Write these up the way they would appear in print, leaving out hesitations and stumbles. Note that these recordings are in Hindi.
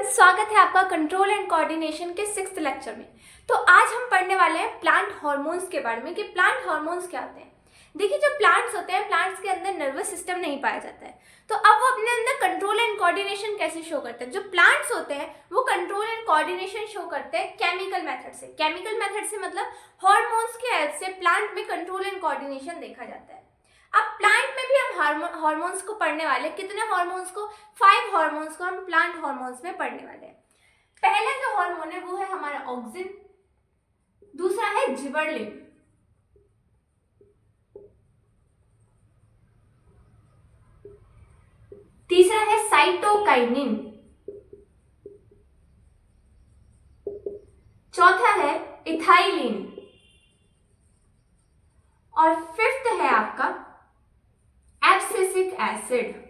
स्वागत है आपका कंट्रोल एंड कोऑर्डिनेशन के 6th लेक्चर में। तो आज हम पढ़ने वाले हैं प्लांट हार्मोन्स के बारे में कि प्लांट हार्मोन्स क्या होते हैं। देखिए, जो प्लांट्स होते हैं, प्लांट्स के अंदर नर्वस सिस्टम नहीं पाया जाता है, तो अब वो अपने अंदर कंट्रोल एंड कोऑर्डिनेशन कैसे शो करते हैं। जो प्लांट्स होते हैं वो कंट्रोल एंड कोऑर्डिनेशन शो करते हैं केमिकल मेथड से। केमिकल मेथड से मतलब हार्मोन्स की हेल्प से प्लांट में कंट्रोल एंड कोऑर्डिनेशन देखा जाता है। अब प्लांट में भी हम हार्मोन्स को पढ़ने वाले। कितने हार्मोन्स को? 5 हार्मोन्स को हम प्लांट हार्मोन्स में पढ़ने वाले हैं। पहला जो हार्मोन है वो है हमारा ऑक्सिन, दूसरा है जिबरलिन, तीसरा है साइटोकाइनिन, चौथा है इथाइलिन और फिफ्थ है आपका एब्सिसिक एसिड।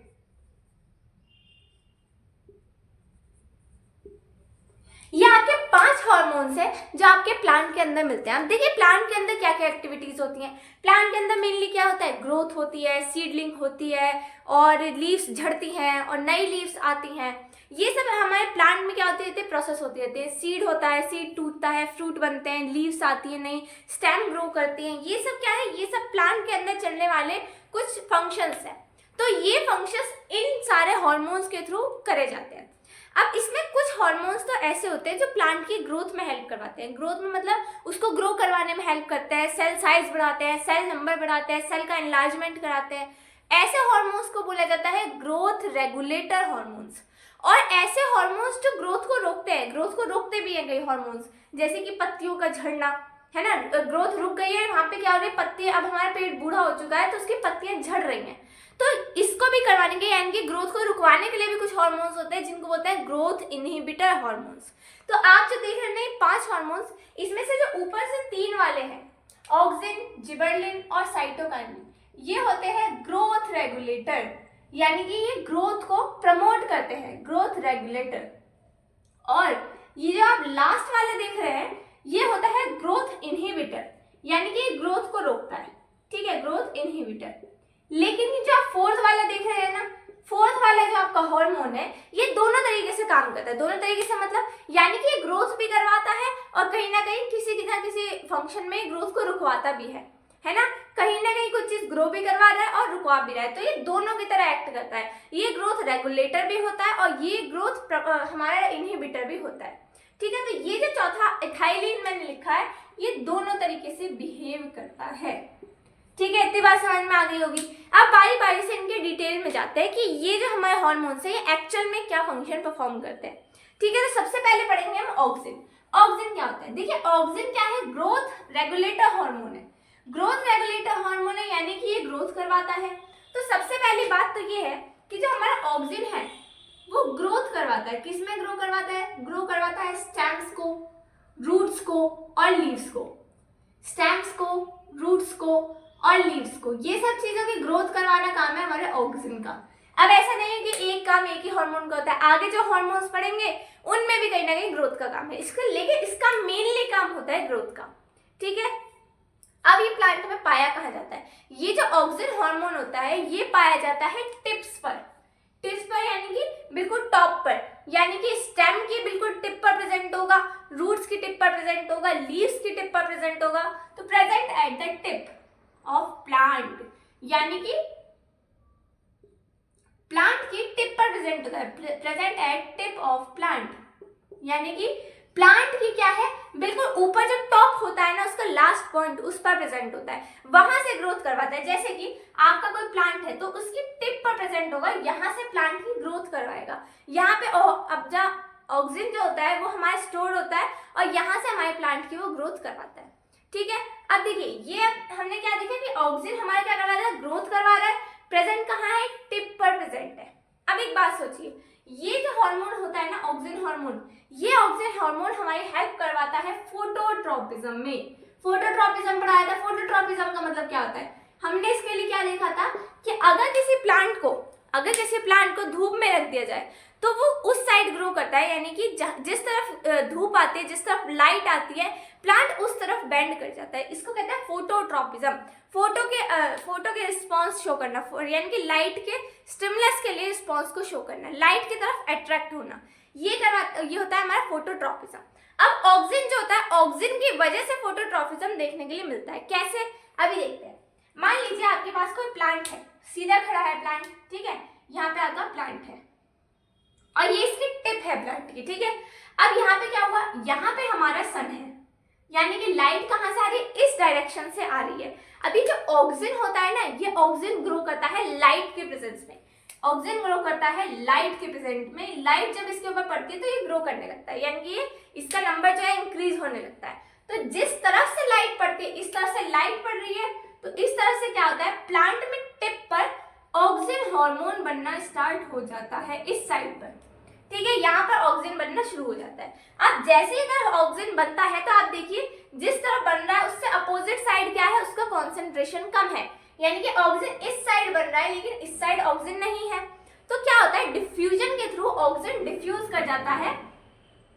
ये आपके 5 हार्मोन्स हैं जो आपके प्लांट के अंदर मिलते हैं। अब देखिए, प्लांट के अंदर क्या क्या एक्टिविटीज होती हैं। प्लांट के अंदर मेनली क्या होता है? ग्रोथ होती है, सीडलिंग होती है और लीव्स झड़ती हैं और नई लीव्स आती हैं। ये सब हमारे प्लांट में क्या होती रहती है? प्रोसेस होती रहती है। सीड होता है, सीड टूटता है, फ्रूट बनते हैं, लीव्स आती है, नई स्टेम ग्रो करती हैं। ये सब क्या है? ये सब प्लांट के अंदर चलने वाले कुछ फंक्शंस हैं। तो ये फंक्शंस इन सारे हार्मोन्स के थ्रू करे जाते हैं। अब इसमें कुछ हार्मोन्स तो ऐसे होते हैं जो प्लांट की ग्रोथ में हेल्प करवाते हैं। ग्रोथ में मतलब उसको ग्रो करवाने में हेल्प करते हैं, सेल साइज बढ़ाते हैं, सेल नंबर बढ़ाते हैं, सेल का एनलार्जमेंट कराते हैं। ऐसे हार्मोन्स को बोला जाता है ग्रोथ रेगुलेटर हार्मोन्स। और ऐसे हार्मोन्स जो ग्रोथ को रोकते हैं, ग्रोथ को रोकते भी हैं कई हार्मोन्स, जैसे कि पत्तियों का झड़ना, है ना। ग्रोथ रुक गई है, वहां पे क्या हो रही है? पत्ती, अब हमारा पेड़ बूढ़ा हो चुका है तो उसकी पत्तियां झड़ रही हैं, तो इसको भी करवाने के यानी कि ग्रोथ को रुकवाने के लिए भी कुछ हार्मोन्स होते हैं जिनको बोलते हैं ग्रोथ इनहिबिटर हार्मोन्स। तो आप जो देख रहे हैं 5 हार्मोन्स, इसमें से जो ऊपर से 3 वाले हैं, ऑक्सिन, जिबरलिन और साइटोकाइनिन, ये होते हैं ग्रोथ रेगुलेटर, यानी कि ये ग्रोथ को प्रमोट करते हैं, ग्रोथ रेगुलेटर। और ये जो आप लास्ट वाले देख रहे हैं ये होता है ग्रोथ इनहिबिटर, यानी कि ये ग्रोथ को रोकता है, ठीक है, ग्रोथ इनहिबिटर। लेकिन ये जो आप 4th वाला देख रहे हैं ना, 4th वाला जो आपका हार्मोन है, ये दोनों तरीके से काम करता है। दोनों तरीके से मतलब यानी कि ये ग्रोथ भी करवाता है और कहीं ना कहीं किसी फंक्शन में ग्रोथ को रुकवाता भी है ना। कहीं ना कहीं कुछ चीज ग्रो भी करवा रहा है और रुकवा भी रहा है, तो ये दोनों की तरह एक्ट करता है। ये ग्रोथ रेगुलेटर भी होता है और ये ग्रोथ हमारा इनहिबिटर भी होता है, ठीक है। तो ये जो चौथा इथाइलिन मैंने लिखा है, ये दोनों तरीके से बिहेव करता है, ठीक है। इतनी बात समझ में आ गई होगी। अब बारी बारी से इनके डिटेल में जाते हैं कि ये जो हमारे हार्मोन्स है ये एक्चुअल में क्या फंक्शन परफॉर्म करते हैं, ठीक है। तो सबसे पहले पढ़ेंगे हम ऑक्सिन। ऑक्सिन क्या होता है? देखिए, ऑक्सिन क्या है? ग्रोथ रेगुलेटर हार्मोन है। ग्रोथ रेगुलेटर हार्मोन है यानी कि ये ग्रोथ करवाता है। तो सबसे पहली बात तो ये है कि जो हमारा ऑक्सिन है वो ग्रोथ करवाता है। किस में ग्रो करवाता है? ग्रो करवाता है स्टेम्स को, रूट्स को और लीव्स को। स्टेम्स को, रूट्स को और लीव्स को, ये सब चीजों की ग्रोथ करवाना काम है हमारे ऑक्सिन का। अब ऐसा नहीं है कि एक काम एक ही हार्मोन का होता है, आगे जो हार्मोन्स पढ़ेंगे उनमें भी कहीं ना कहीं ग्रोथ का काम है इसका, लेकिन इसका मेनली काम होता है ग्रोथ का, ठीक है। अब ये प्लांट में पाया कहाँ जाता है? ये जो ऑक्सिन हार्मोन होता है ये पाया जाता है टिप्स पर। टिप्स पर यानी कि बिल्कुल टॉप पर, यानी कि स्टेम की बिल्कुल टिप पर प्रेजेंट होगा, रूट्स की टिप पर प्रेजेंट होगा, लीव्स की टिप पर प्रेजेंट होगा। तो present at the tip of plant, यानी कि प्लांट की टिप पर प्रेजेंट होता है। Present at tip of plant, यानी कि प्लांट की क्या है? बिल्कुल ऊपर जो टॉप होता है ना, उसका लास्ट पॉइंट, उस पर प्रेजेंट होता है, वहां से ग्रोथ करवाता है। जैसे कि आपका कोई प्लांट है तो उसकी टिप पर प्रेजेंट होगा, यहाँ से प्लांट की ग्रोथ करवाएगा। यहाँ पे अब जब ऑक्सिन जो होता है वो हमारा स्टोर होता है और यहाँ से हमारे प्लांट की वो ग्रोथ करवाता है, ठीक है। अब देखिए, ये हमने क्या देखा कि ऑक्सिन हमारा क्या करवा रहा है? ग्रोथ करवा रहा है। प्रेजेंट कहाँ है? टिप पर प्रेजेंट है। अब एक बात सोचिए, ये जो हार्मोन होता है ना ऑक्सिन हार्मोन, ये ऑक्सिन हार्मोन हमारी हेल्प करवाता है फोटोट्रोपिज्म में। फोटोट्रोपिज्म पढ़ाया था। फोटोट्रोपिज्म का मतलब क्या होता है? हमने इसके लिए क्या देखा था कि अगर किसी प्लांट को धूप में रख दिया जाए तो वो उस साइड ग्रो करता है, यानी कि जिस तरफ धूप आती है, जिस तरफ लाइट आती है, प्लांट उस तरफ बेंड कर जाता है। इसको कहते हैं फोटोट्रोपिज्म। फोटो के रिस्पॉन्स शो करना, यानी कि लाइट के स्टिमुलस के लिए रिस्पॉन्स को शो करना, लाइट की तरफ अट्रैक्ट होना, ये होता है हमारा फोटोट्रॉपिज्म। अब ऑक्सिन जो होता है, ऑक्सिन की वजह से फोटोट्रॉपिज्म देखने के लिए मिलता है। कैसे, अभी देखते हैं। मान लीजिए आपके पास कोई प्लांट है, सीधा खड़ा है प्लांट, ठीक है, यहाँ पे आपका प्लांट है और ये इसकी टिप है प्लांट की, ठीक है। अब यहाँ पे क्या हुआ, यहाँ पे हमारा सन है, यानी कि लाइट कहाँ से आ रही है, इस डायरेक्शन से आ रही है। अभी जो ऑक्सिन होता है ना, ये ऑक्सिन ग्रो करता है लाइट के प्रेजेंस में, ऑक्सिन ग्रो करता है लाइट के प्रेजेंट में। लाइट जब इसके ऊपर पड़ती है तो ये ग्रो करने लगता है, यानी कि इसका नंबर जो है इंक्रीज होने लगता है। तो जिस तरफ से लाइट पड़ती है, इस तरफ से लाइट पड़ रही है, तो इस तरफ से क्या होता है, प्लांट में टिप पर ऑक्सिन हार्मोन बनना स्टार्ट हो जाता है इस साइड पर, ठीक है। यहाँ पर ऑक्सिन बनना शुरू हो जाता है। अब जैसे इधर ऑक्सिन बनता है तो आप देखिए जिस तरफ बन रहा है उससे अपोजिट साइड क्या है, उसका कॉन्सेंट्रेशन कम है, यानी कि ऑक्सिन इस साइड बन रहा है लेकिन इस साइड ऑक्सिन नहीं है। तो क्या होता है, डिफ्यूजन के थ्रू ऑक्सिन डिफ्यूज कर जाता है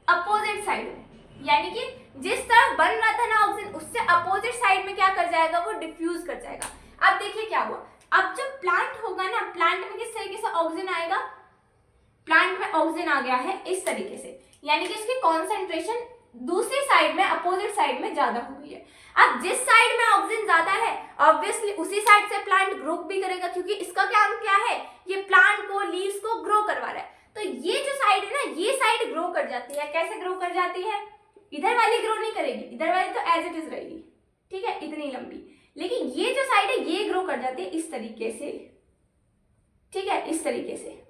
अपोजिट साइड में, यानी कि जिस तरफ बन रहा था ना ऑक्सिन, उससे अपोजिट साइड में क्या कर जाएगा, वो डिफ्यूज कर जाएगा। अब देखिए क्या हुआ, अब जब प्लांट होगा ना, प्लांट में किस तरीके से ऑक्सिन आएगा, प्लांट में ऑक्सिन आ गया है इस तरीके से, यानी कि इसकी कॉन्सेंट्रेशन दूसरी साइड में, अपोजिट साइड में ज्यादा हो गई है। अब जिस साइड में ऑक्सिन ज्यादा है, ऑब्वियसली उसी साइड से प्लांट ग्रो भी करेगा, क्योंकि इसका काम क्या है, ये प्लांट को, लीव्स को ग्रो करवा रहा है। तो ये जो साइड है ना, ये साइड ग्रो कर जाती है। कैसे ग्रो कर जाती है, इधर वाली ग्रो नहीं करेगी, इधर वाली तो एज इट इज रहेगी, ठीक है, इतनी लंबी, लेकिन ये जो साइड है ये ग्रो कर जाती है इस तरीके से, ठीक है, इस तरीके से।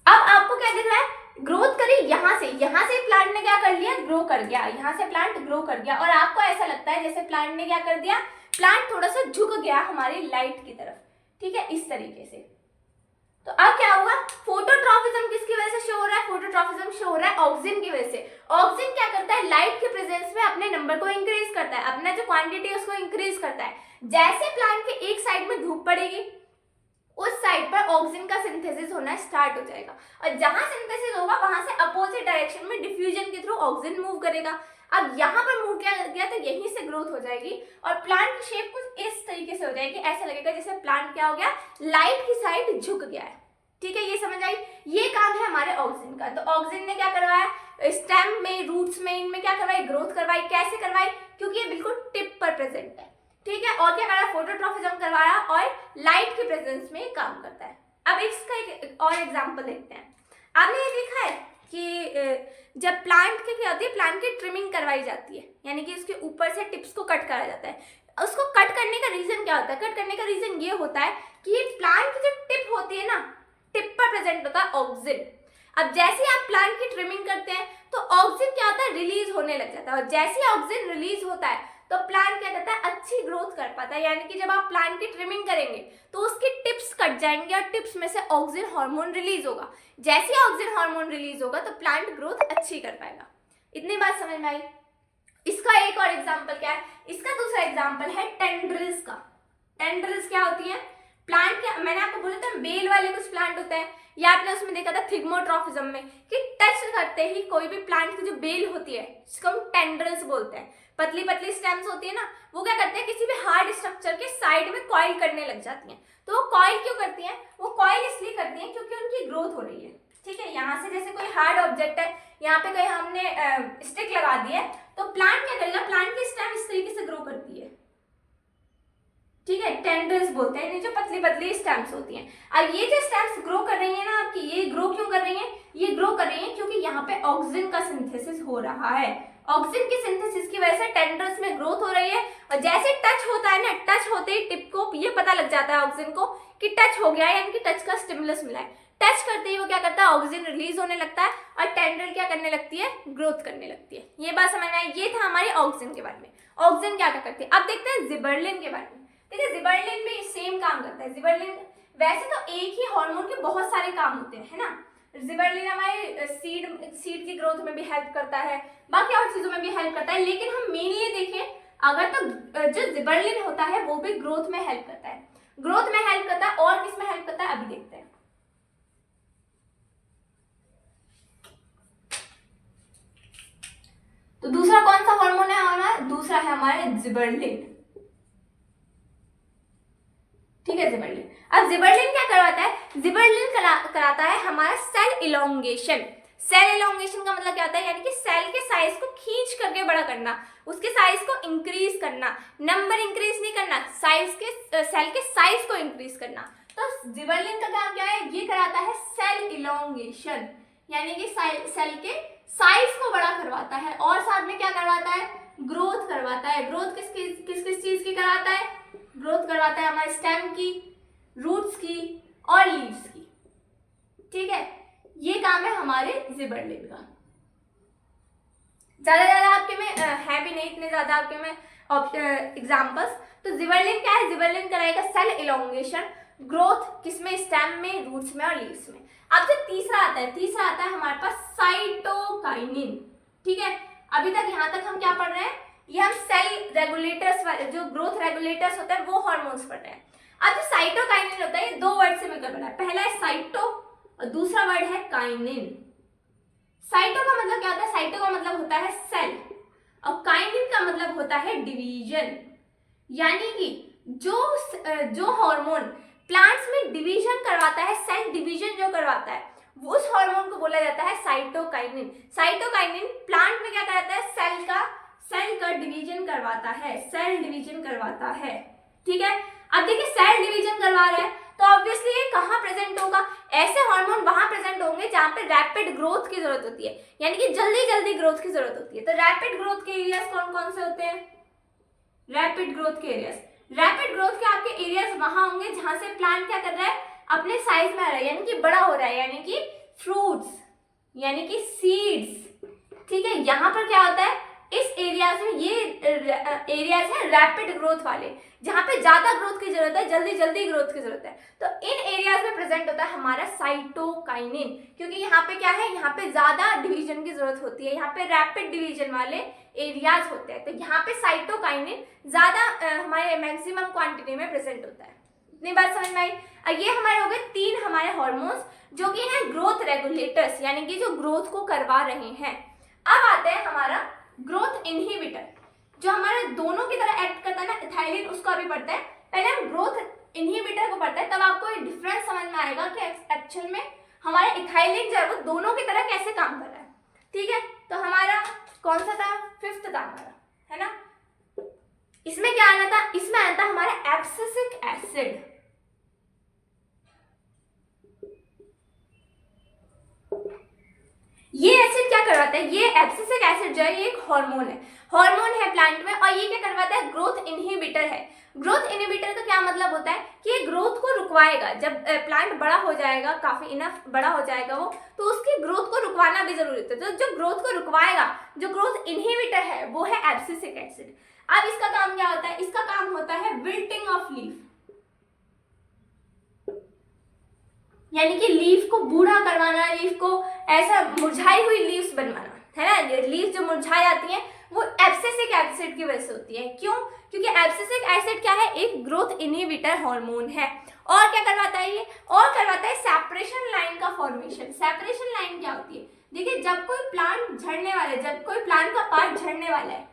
अब आपको क्या दिख रहा है, ग्रोथ करी यहाँ से प्लांट ने क्या कर लिया, ग्रो कर गया, यहाँ से प्लांट ग्रो कर गया, और आपको ऐसा लगता है जैसे प्लांट ने क्या कर दिया, प्लांट थोड़ा सा झुक गया हमारी लाइट की तरफ, ठीक है, इस तरीके से। तो अब क्या हुआ, फोटोट्रॉपिज्म किसकी वजह से शो हो रहा है, फोटोट्रॉपिज्म शो हो रहा है ऑक्सिन की वजह से। ऑक्सिन क्या करता है, लाइट के प्रेजेंस में अपने नंबर को इंक्रीज करता है, अपना जो क्वांटिटी है उसको इंक्रीज करता है। जैसे प्लांट के एक साइड में धूप पड़ेगी, उस साइड पर ऑक्सिन का सिंथेसिस होना स्टार्ट हो जाएगा, और जहां सिंथेसिस होगा वहां से अपोजिट डायरेक्शन में डिफ्यूजन के थ्रू ऑक्सिन मूव करेगा। अब यहाँ पर मूव किया गया तो यहीं से ग्रोथ हो जाएगी, और प्लांट की शेप कुछ इस तरीके से हो जाएगी, ऐसा लगेगा जैसे प्लांट क्या हो गया, लाइट की साइड झुक गया है, ठीक है, ये समझ आई। ये काम है हमारे ऑक्सिन का। तो ऑक्सिन ने क्या करवाया, स्टेम में, रूट्स में, इनमें क्या करवाई, ग्रोथ करवाई। कैसे करवाई, क्योंकि ये बिल्कुल टिप पर प्रेजेंट है, ठीक है। और क्या कराया, फोटोट्रॉपिज्म करवाया, और लाइट के प्रेजेंस में काम करता है। अब इसका एक और एग्जांपल देखते हैं। आपने ये देखा है कि जब प्लांट की क्या होती है, प्लांट की ट्रिमिंग करवाई जाती है, यानी कि उसके ऊपर से टिप्स को कट करा जाता है। उसको कट करने का रीजन क्या होता है, कट करने का रीजन ये होता है कि ये प्लांट की जो टिप होती है ना, टिप पर प्रेजेंट होता है ऑक्सिन। अब जैसे आप प्लांट की ट्रिमिंग करते हैं तो ऑक्सिन क्या होता है, रिलीज होने लग जाता है, और जैसे ऑक्सिन रिलीज होता है तो प्लांट क्या करता है, अच्छी ग्रोथ कर पाता है। यानी कि जब आप प्लांट की ट्रिमिंग करेंगे तो उसकी टिप्स कट जाएंगे और टिप्स में से ऑक्सिन हार्मोन रिलीज होगा। जैसे ऑक्सिन हार्मोन रिलीज होगा तो प्लांट ग्रोथ अच्छी कर पाएगा। इतनी बात समझ में आई। इसका एक और एग्जाम्पल क्या है, इसका दूसरा एग्जाम्पल है टेंड्रिल्स का। टेंड्रिल्स क्या होती है, प्लांट के, मैंने आपको बोला था बेल वाले कुछ प्लांट होते हैं, या आपने उसमें देखा था थिग्मोट्रॉपिज्म में कि टच करते ही कोई भी प्लांट की जो बेल होती है जिसको हम टेंड्रिल्स बोलते हैं, पतली पतली स्टेम्स होती है ना, वो क्या करते हैं, किसी भी हार्ड स्ट्रक्चर के साइड में कॉइल करने लग जाती हैं। तो वो कॉइल क्यों करती हैं, वो कॉइल इसलिए करती हैं क्योंकि उनकी ग्रोथ हो रही है, ठीक है। यहाँ से जैसे कोई हार्ड ऑब्जेक्ट है, यहाँ पे कहीं हमने स्टिक लगा दी है, तो प्लांट क्या करेगा, प्लांट की स्टेम इस तरीके से ग्रो करती है, ठीक है, टेंड्रिल्स बोलते हैं, जो पतली पतली स्टेम्स होती हैं। अब ये जो स्टेम्स ग्रो कर रही है ना आपकी, ये ग्रो क्यों कर रही है, ये ग्रो कर रही है क्योंकि यहाँ पे ऑक्सिन का सिंथेसिस हो रहा है। ऑक्सिन की सिंथेसिस की वजह से टेंड्रिल्स में ग्रोथ हो रही है, और जैसे टच होता है ना, टच होते ही टिप को ये पता लग जाता है ऑक्सिन को कि टच हो गया है, यानी कि टच का स्टिमुलस मिला है। टच करते ही वो क्या करता है, ऑक्सिन रिलीज होने लगता है, और टेंड्रिल क्या करने लगती है, ग्रोथ करने लगती है। ये बात समझ में आई। ये था हमारे ऑक्सिन के बारे में। ऑक्सिन क्या क्या करती है। अब देखते हैं जिबर्लिन के बारे में। देखिए जिबर्लिन भी सेम काम करता है। जिबर्लिन वैसे तो एक ही हार्मोन के बहुत सारे काम होते हैं, है ना। जिबर्लिन हमारे सीड की ग्रोथ में भी हेल्प करता है, बाकी और चीजों में भी हेल्प करता है, लेकिन हम मेनली देखें अगर तो जो जिबर्लिन होता है वो भी ग्रोथ में हेल्प करता है। ग्रोथ में हेल्प करता है, और किस में हेल्प करता है अभी देखते हैं। तो दूसरा कौन सा हार्मोन है हमारा, दूसरा है हमारे जिबर्लिन, ठीक है, जिबर्लिन। अब जिबर्लिन क्या करवाता है, जिबरेलिन कराता है हमारा सेल इलोंगेशन। सेल इलोंगेशन का मतलब क्या होता है, यानी कि सेल के साइज को खींच करके बड़ा करना, उसके साइज को इंक्रीज करना, नंबर इंक्रीज नहीं करना, सेल के साइज को इंक्रीज करना। तो जिबरेलिन का काम क्या है, ये कराता है सेल इलोंगेशन, यानी कि सेल के साइज को बड़ा करवाता है, और साथ में क्या करवाता है, ग्रोथ करवाता है। ग्रोथ किस किस चीज की कराता है, ग्रोथ करवाता है हमारे स्टेम की, रूट्स की और लीव्स की। ठीक है, ये काम है हमारे जिबरेलिन का। ज्यादा आपके में है भी नहीं इतने ज्यादा आपके में एग्जांपल्स। तो जिबरेलिन क्या है, जिबरेलिन कराएगा सेल इलोंगेशन, ग्रोथ किसमें, स्टेम में, रूट्स में और लीव्स में। अब जो तीसरा आता है हमारे पास साइटोकाइनिन। ठीक है, अभी तक यहाँ तक हम क्या पढ़ रहे हैं, ये हम सेल रेगुलेटर्स वाले जो ग्रोथ रेगुलेटर्स होते हैं वो हार्मोन्स पढ़ रहे हैं। अब जो साइटोकाइनिन होता है ये दो वर्ड से मिलकर बना है, पहला है साइटो और दूसरा वर्ड है काइनिन। साइटो का मतलब क्या होता है, साइटो का मतलब होता है सेल और काइनिन का मतलब होता है डिवीजन। यानी कि जो हार्मोन प्लांट्स में डिवीजन करवाता है, सेल डिवीजन जो करवाता है, उस हार्मोन को बोला जाता है साइटोकाइनिन। साइटोकाइनिन प्लांट में क्या करता है, सेल का डिवीजन करवाता है, सेल डिवीजन करवाता है। ठीक है, अब देखिए सेल डिवीजन करवा रहा है तो ऑब्वियसली ये कहाँ प्रेजेंट होगा, ऐसे हार्मोन वहां प्रेजेंट होंगे जहां पे रैपिड ग्रोथ की जरूरत होती है, यानी कि जल्दी ग्रोथ की जरूरत होती है। तो रैपिड ग्रोथ के एरियाज कौन कौन से होते हैं, रैपिड ग्रोथ के आपके एरियाज वहां होंगे जहां से प्लांट क्या कर रहा है, अपने साइज में आ रहा है, यानी कि बड़ा हो रहा है, यानी कि फ्रूट्स, यानी कि सीड्स। ठीक है, यहाँ पर क्या होता है, इस एरियाज में, ये एरियाज है रैपिड ग्रोथ वाले, जहां पे ज्यादा ग्रोथ की जरूरत है, जल्दी ग्रोथ की जरूरत है। तो इन एरियाज में प्रेजेंट होता है हमारा साइटोकाइनिन, क्योंकि यहाँ पे क्या है, यहाँ पे ज्यादा डिवीजन की जरूरत होती है, यहाँ पे रैपिड डिवीजन वाले एरियाज होते हैं। तो यहाँ पे साइटोकाइनिन ज्यादा हमारे मैक्सिमम क्वांटिटी में प्रेजेंट होता है। इतनी बात समझ में आई। ये हमारे हो गए 3 हमारे हार्मोन्स जो कि हैं ग्रोथ रेगुलेटर्स, यानी कि जो ग्रोथ को करवा रहे हैं। अब आता है हमारा ग्रोथ इनहिबिटर, जो हमारे दोनों की तरह एक्ट करता है ना, इथाइलिन, उसको अभी पढ़ते हैं। पहले हम ग्रोथ इनहिबिटर को पढ़ते हैं, तब आपको ये डिफरेंस समझ में आएगा कि एक्चुअल में हमारा इथाइलिन जो है वो दोनों की तरह कैसे काम कर रहा है। ठीक है, तो हमारा कौन सा था, 5th था हमारा, है ना। इसमें क्या आना था, इसमें आना था हमारा एब्सिसिक एसिड। ये एसिड क्या करवाता है, ये एब्सिसिक एसिड जो है ये एक हार्मोन है प्लांट में, और ये क्या करवाता है, ग्रोथ इनहिबिटर है। ग्रोथ इनहिबिटर का क्या मतलब होता है कि ये ग्रोथ को रुकवाएगा। जब प्लांट बड़ा हो जाएगा, काफी इनफ बड़ा हो जाएगा वो, तो उसकी ग्रोथ को रुकवाना भी जरूरी होता है। तो जो ग्रोथ को रुकवाएगा, जो ग्रोथ इनहिबिटर है, वो है एब्सिसिक एसिड। अब इसका काम क्या होता है, इसका काम होता है विल्टिंग ऑफ लीफ, यानी कि लीफ को बूढ़ा करवाना, लीफ को ऐसा मुरझाई हुई लीव्स बनवाना, है ना। लीफ जो मुरझा जाती है वो एब्सिसिक एसिड की वजह से होती है। क्यों, क्योंकि एब्सिसिक एसिड क्या है, एक ग्रोथ इनहिबिटर हार्मोन है। और क्या करवाता है ये, और करवाता है सेपरेशन लाइन का फॉर्मेशन। सेपरेशन लाइन क्या होती है, देखिए जब कोई प्लांट झड़ने वाला है, जब कोई प्लांट का पार्ट झड़ने वाला है,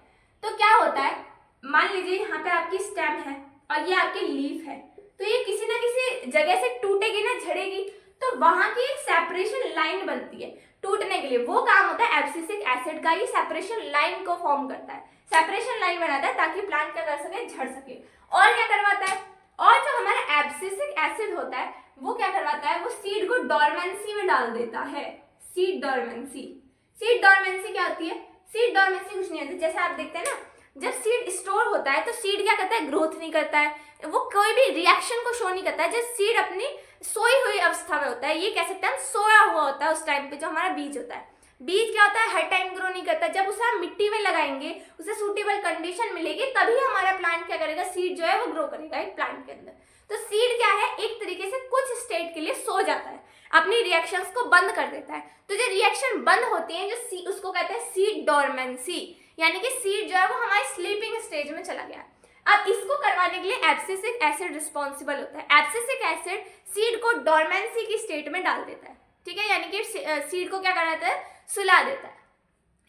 तो क्या होता है, मान लीजिए यहाँ पे आपकी स्टेम है और ये आपकी लीफ है, तो ये किसी ना किसी जगह से टूटेगी ना, झड़ेगी, तो वहां की एक सेपरेशन लाइन बनती है टूटने के लिए। वो काम होता है एब्सिसिक एसिड का, ये सेपरेशन लाइन को फॉर्म करता है, सेपरेशन लाइन बनाता है ताकि प्लांट क्या कर सके, झड़ सके। और क्या करवाता है, और जो हमारा एब्सिसिक एसिड होता है वो क्या करवाता है, वो सीड को डोरमेंसी में डाल देता है। सीड डोरमेंसी क्या होती है, सीड डोरमेंसी कुछ नहीं होती, जैसे आप देखते हैं ना, जब सीड स्टोर होता है तो सीड क्या करता है, ग्रोथ नहीं करता है, वो कोई भी रिएक्शन को शो नहीं करता है। जब सीड अपनी सोई हुई अवस्था में होता है, ये कह सकते हैं हम सोया हुआ होता है उस टाइम पे, जो हमारा बीज होता है। बीज क्या होता है, हर टाइम ग्रो नहीं करता, जब उसे हम मिट्टी में लगाएंगे, उसे सूटेबल कंडीशन मिलेगी, तभी हमारा प्लांट क्या करेगा, सीड जो है वो ग्रो करेगा एक प्लांट के अंदर। तो सीड क्या है, एक तरीके से कुछ स्टेट के लिए सो जाता है, अपनी रिएक्शंस को बंद कर देता है। तो जो रिएक्शन बंद होती है, जो उसको कहते हैं सीड डोरमेंसी, यानी कि सीड जो है वो हमारे स्लीपिंग स्टेज में चला गया। अब इसको करवाने के लिए एब्सिसिक एसिड रिस्पॉन्सिबल होता है। एब्सिसिक एसिड सीड को डोरमेंसी की स्टेट में डाल देता है, ठीक है, यानी कि सीड को क्या कर देता है, सुला देता है।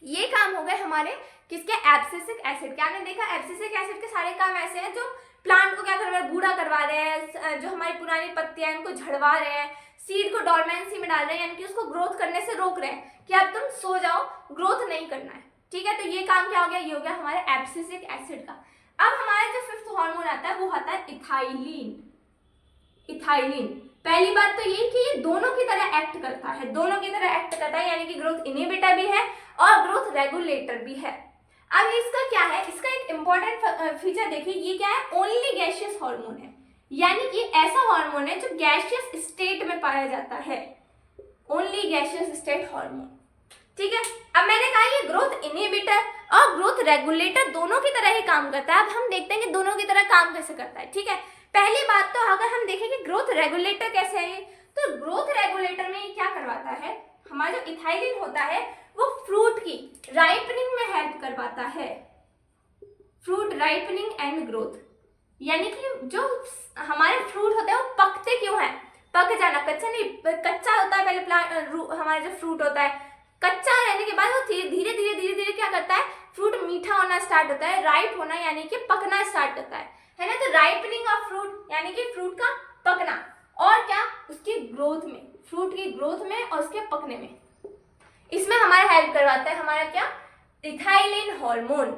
ये काम हो गए हमारे किसके, एब्सिसिक एसिड के। आपने देखा एब्सिसिक एसिड के सारे काम ऐसे हैं जो प्लांट को क्या करवा रहे हैं, बूढ़ा करवा रहे हैं, जो हमारी पुरानी पत्तियां हैं उनको झड़वा रहे हैं, सीड को डोरमेंसी में डाल रहे हैं, यानी कि उसको ग्रोथ करने से रोक रहे हैं कि अब तुम सो जाओ, ग्रोथ नहीं करना है, ठीक है। तो ये काम क्या हो गया, ये हो गया हमारे एब्सिसिक एसिड का। अब हमारा जो फिफ्थ हार्मोन आता है वो आता है इथाइलिन। इथाइलिन, पहली बात तो ये कि ये दोनों की तरह एक्ट करता है, दोनों की तरह एक्ट करता है, यानी कि ग्रोथ इनहिबिटर भी है और ग्रोथ रेगुलेटर भी है। अब इसका क्या है, इसका एक इंपॉर्टेंट फीचर देखिए, ये क्या है, ओनली गैसियस हार्मोन है, यानी कि ऐसा हार्मोन है जो गैसियस स्टेट में पाया जाता है, ओनली गैसियस स्टेट हार्मोन, ठीक है। अब मैंने कहा ये ग्रोथ इनहिबिटर और ग्रोथ रेगुलेटर दोनों की तरह ही काम करता है। अब हम देखते हैं कि दोनों की तरह काम कैसे करता है, ठीक है। पहली बात तो अगर हम देखें कि ग्रोथ रेगुलेटर कैसे है, तो ग्रोथ रेगुलेटर में ये क्या करवाता है, हमारा जो इथाइलिन होता है वो फ्रूट की राइपनिंग में हेल्प करवाता है, फ्रूट राइपनिंग एंड ग्रोथ, यानी कि जो हमारे फ्रूट होते हैं वो पकते क्यों हैं, पक जाना, कच्चा नहीं, कच्चा होता है पहले प्लांट, हमारा जो फ्रूट होता है कच्चा रहने के बाद वो धीरे धीरे क्या करता है, फ्रूट मीठा होना स्टार्ट होता है, राइप होना यानी कि पकना स्टार्ट करता है ना। तो राइपनिंग ऑफ फ्रूट यानी कि फ्रूट का पकना, और क्या, उसकी ग्रोथ में, फ्रूट की ग्रोथ में और उसके पकने में, इसमें हमारा हेल्प करवाता है हमारा क्या, इथाइलिन हार्मोन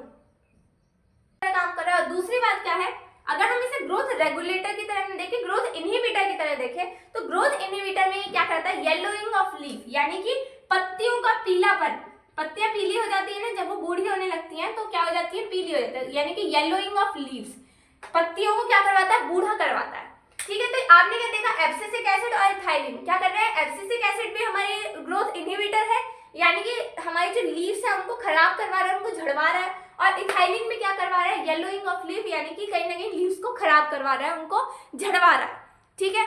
काम कर रहा है। और दूसरी बात क्या है, अगर हम इसे ग्रोथ रेगुलेटर की तरह देखें, ग्रोथ इनहिबिटर की तरह देखें, तो ग्रोथ इनहिबिटर में ये क्या करता है, येलोइंग ऑफ लीफ, यानी कि पत्तियों का पीलापन, पत्तियां पीली हो जाती है ना जब वो बूढ़ी होने लगती हैं, तो क्या हो जाती है, पीली हो जाती है, यानी कि येलोइंग ऑफ लीव्स, पत्तियों को क्या करवाता है, बूढ़ा करवाता है, ठीक है। तो आपने क्या देखा, एब्सिसिक एसिड और इथाइलिन क्या कर रहे हैं, एब्सिसिक एसिड भी हमारे ग्रोथ इनहिबिटर है, यानी कि हमारी जो लीव्स है उनको खराब करवा रहा है, उनको झड़वा रहा है, और इथाइलिन में क्या करवा रहा है, येलोइंग ऑफ लीफ, यानी कि कहीं ना कहीं लीव्स को खराब करवा रहा है, उनको झड़वा रहा है, ठीक है।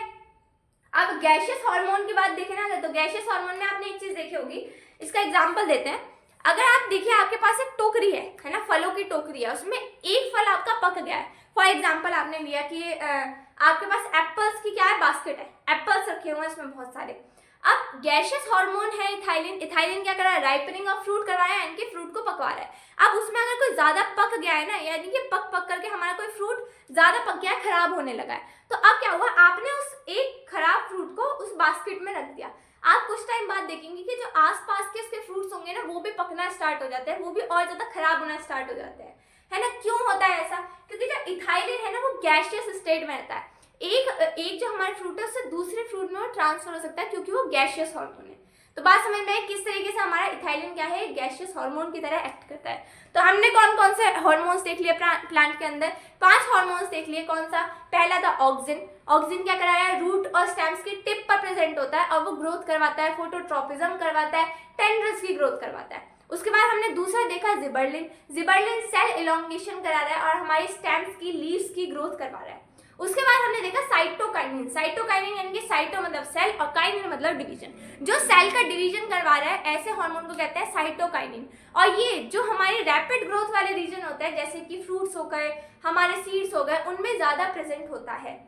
अब गैसियस हार्मोन की बात देखें ना, तो गैसियस हार्मोन में आपने एक चीज देखी होगी, इसका एग्जांपल देते हैं। अगर आप देखिए आपके पास एक टोकरी है ना, फलों की टोकरी है, उसमें एक फल आपका पक गया है, फॉर एग्जांपल आपने लिया कि आपके पास एप्पल्स की क्या है, बास्केट है, एप्पल्स रखे हुए हैं इसमें बहुत सारे। अब गैसियस हार्मोन है इथाइलिन, इथाइलिन क्या कर रहा है, राइपनिंग ऑफ फ्रूट करवा रहा है, यानी कि फ्रूट को पकवा रहा है। अब उसमें अगर कोई ज्यादा पक गया है ना, यानी कि पक करके हमारा कोई फ्रूट ज्यादा पक गया है, खराब होने लगा है, तो अब क्या हुआ, आपने उस एक खराब फ्रूट को उस बास्केट में रख दिया। आप कुछ टाइम बाद देखेंगे कि जो आसपास के उसके फ्रूट्स होंगे ना, वो भी पकना स्टार्ट हो जाते हैं, वो भी और ज्यादा खराब होना स्टार्ट हो जाते हैं, है ना। क्यों होता है ऐसा, क्योंकि जो इथाइलिन है ना वो गैसियस स्टेट में रहता है, एक जो हमारा फ्रूट है उससे दूसरे फ्रूट में वो ट्रांसफर हो सकता है, क्योंकि वो गैसियस हार्मोन है। तो बात समझ में किस तरीके से हमारा इथाइलिन क्या है, गैसियस हार्मोन की तरह एक्ट करता है। तो हमने कौन कौन से हार्मोन्स देख लिए प्लांट के अंदर, 5 हार्मोन्स देख लिए। कौन सा, पहला था ऑक्सिन, ऑक्सिन क्या कराया है, रूट और स्टेम्स की टिप पर प्रेजेंट होता है और वो ग्रोथ करवाता है, फोटोट्रोपिज्म करवाता है, टेंड्रिल्स की ग्रोथ करवाता है। उसके बाद हमने दूसरा देखा जिबर्लिन, जिबर्लिन सेल इलोंगेशन करा रहा है और हमारी स्टेम्स की, लीव्स की ग्रोथ करवा रहा है। उसके बाद हमने देखा साइटोकाइनिन, साइटोकाइनिन यानी कि साइटो मतलब सेल और काइनिन मतलब डिवीजन, जो सेल का डिवीजन करवा रहा है, ऐसे हार्मोन को कहते हैं साइटोकाइनिन। और ये जो हमारे रैपिड ग्रोथ वाले रीजन होते हैं, जैसे कि फ्रूट्स हो गए, हमारे सीड्स हो गए, उनमें ज्यादा प्रेजेंट होता है,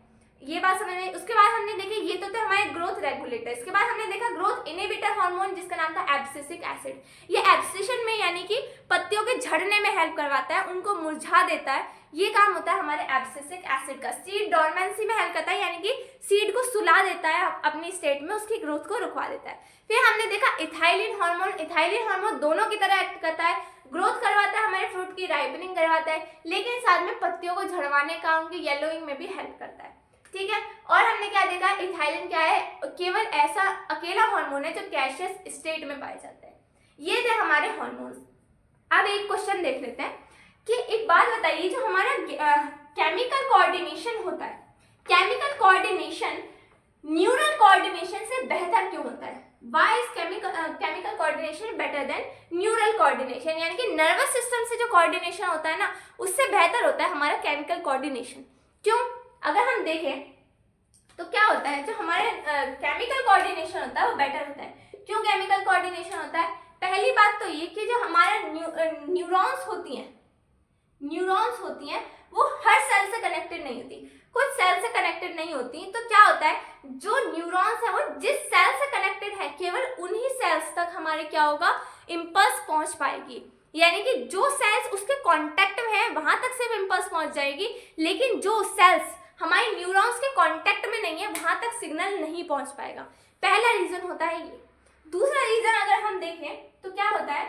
ये बात समझ में। उसके बाद हमने देखे, ये तो थे हमारे ग्रोथ रेगुलेटर। इसके बाद हमने देखा ग्रोथ इनहिबिटर हार्मोन, जिसका नाम था एब्सिसिक एसिड। ये एब्सिशन में यानी कि पत्तियों के झड़ने में हेल्प करवाता है, उनको मुरझा देता है, ये काम होता है हमारे एब्सिसिक एसिड का। सीड डोरमेंसी में हेल्प करता है, यानी कि सीड को सुला देता है अपनी स्टेट में, उसकी ग्रोथ को रुकवा देता है। फिर हमने देखा इथाइलिन हार्मोन, इथाइलिन हार्मोन दोनों की तरह एक्ट करता है, ग्रोथ करवाता है, हमारे फ्रूट की राइपनिंग करवाता है, लेकिन साथ में पत्तियों को झड़वाने का, उनकी येलोइंग में भी हेल्प करता है, ठीक है। और हमने क्या देखा, इथाइलिन क्या है, केवल ऐसा अकेला हार्मोन है जो गैसियस स्टेट में पाए जाते हैं। ये थे हमारे हार्मोन्स। अब एक क्वेश्चन देख लेते हैं कि एक बात बताइए, जो हमारा केमिकल कोऑर्डिनेशन होता है, केमिकल कोऑर्डिनेशन न्यूरल कोऑर्डिनेशन से बेहतर क्यों होता है? Why is chemical coordination better than neural coordination, यानी कि नर्वस सिस्टम से जो कोऑर्डिनेशन होता है ना, उससे बेहतर होता है हमारा केमिकल कोऑर्डिनेशन। क्यों? अगर हम देखें तो क्या होता है, जो हमारे केमिकल कोऑर्डिनेशन होता है वो बेटर होता है। क्यों केमिकल कोऑर्डिनेशन होता है? पहली बात तो ये कि जो हमारे न्यूरॉन्स होती हैं वो हर सेल से कनेक्टेड नहीं होती, कुछ सेल से कनेक्टेड नहीं होती। तो क्या होता है, जो न्यूरॉन्स है वो जिस सेल से कनेक्टेड है, केवल उन्हीं सेल्स तक हमारे क्या होगा, इम्पल्स पहुंच पाएगी। यानी कि जो सेल्स उसके कांटेक्ट में है वहां तक सिर्फ इम्पल्स पहुंच जाएगी, लेकिन जो सेल्स हमारे न्यूरॉन्स के कांटेक्ट में नहीं है वहां तक सिग्नल नहीं पहुंच पाएगा। पहला रीजन होता है ये। दूसरा रीजन अगर हम देखें तो क्या होता है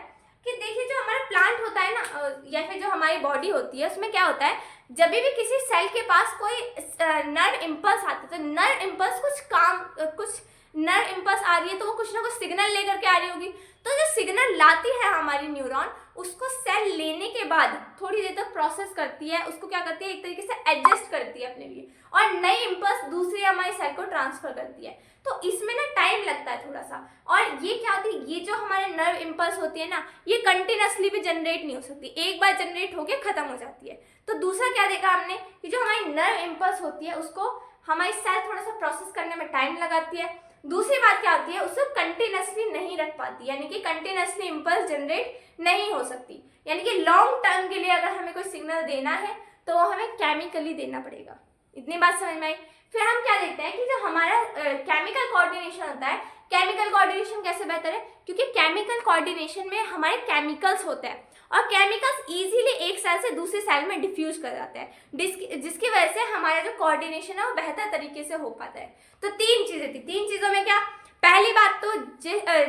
कि देखिए जो हमारा प्लांट होता है ना, या फिर जो हमारी बॉडी होती है, उसमें क्या होता है, जब भी किसी सेल के पास कोई नर्व इम्पल्स आती है तो नर्व इम्पल्स कुछ नर्व इम्पल्स आ रही है तो वो कुछ ना कुछ सिग्नल लेकर के आ रही होगी। तो जो सिग्नल लाती है हमारी न्यूरॉन, उसको सेल लेने के बाद थोड़ी देर तक प्रोसेस करती है, उसको क्या करती है, एक तरीके से एडजस्ट करती है अपने लिए, और नई इम्पल्स दूसरी हमारी सेल को ट्रांसफर करती है। तो इसमें ना टाइम लगता है थोड़ा सा। और ये क्या होती है, ये जो हमारे नर्व इम्पल्स होती है ना, ये कंटिन्यूसली भी जनरेट नहीं हो सकती, एक बार जनरेट होके खत्म हो जाती है। तो दूसरा क्या देखा हमने कि जो हमारी नर्व इम्पल्स होती है उसको हमारी सेल थोड़ा सा प्रोसेस करने में टाइम लगाती है। दूसरी बात क्या होती है, उसको कंटिन्यूसली नहीं रख पाती, यानी कि कंटिन्यूसली इम्पल्स जनरेट नहीं हो सकती। यानी कि लॉन्ग टर्म के लिए अगर हमें कोई सिग्नल देना है तो वो हमें केमिकली देना पड़ेगा। इतनी बात समझ में आई। फिर हम क्या देखते हैं कि जो हमारा केमिकल कोऑर्डिनेशन होता है, केमिकल कोऑर्डिनेशन कैसे बेहतर है, क्योंकि केमिकल कोऑर्डिनेशन में हमारे केमिकल्स होते हैं और केमिकल्स इजीली एक सेल से दूसरी सेल में डिफ्यूज कर जाते हैं, जिसकी वजह से हमारा जो कोऑर्डिनेशन है वो बेहतर तरीके से हो पाता है। तो तीन चीजें थी। तीन चीजों में क्या, पहली बात तो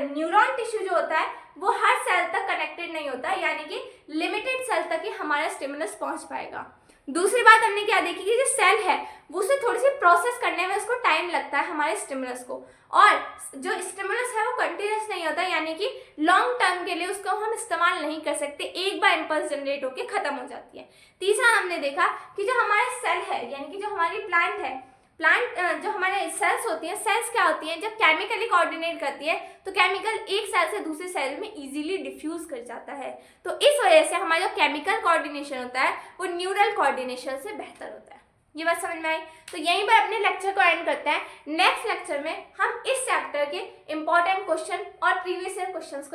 न्यूरॉन टिश्यू जो होता है वो हर सेल तक कनेक्टेड नहीं होता, यानी कि लिमिटेड सेल तक ही हमारा स्टिमुलस पहुंच पाएगा। दूसरी बात हमने क्या देखी कि जो सेल है वो उसे थोड़ी सी प्रोसेस करने में उसको टाइम लगता है हमारे स्टिमुलस को, और जो स्टिमुलस है वो कंटिन्यूस नहीं होता, यानी कि लॉन्ग टर्म के लिए उसको हम इस्तेमाल नहीं कर सकते, एक बार इम्पल्स जनरेट होकर खत्म हो जाती है। तीसरा हमने देखा कि जो हमारे सेल है, यानी कि जो हमारी प्लांट है, जो हमारे सेल्स होती हैं, सेल्स क्या होती हैं, जब केमिकली कोऑर्डिनेट करती है तो केमिकल एक सेल से दूसरे सेल में इजीली डिफ्यूज कर जाता है। तो इस वजह से हमारा जो केमिकल कोऑर्डिनेशन होता है वो न्यूरल कोऑर्डिनेशन से बेहतर होता है। ये बात समझ में आई। तो यहीं पर अपने लेक्चर को एंड करते हैं। नेक्स्ट लेक्चर में हम इस चैप्टर के इंपॉर्टेंट क्वेश्चन और प्रीवियस ईयर क्वेश्चंस को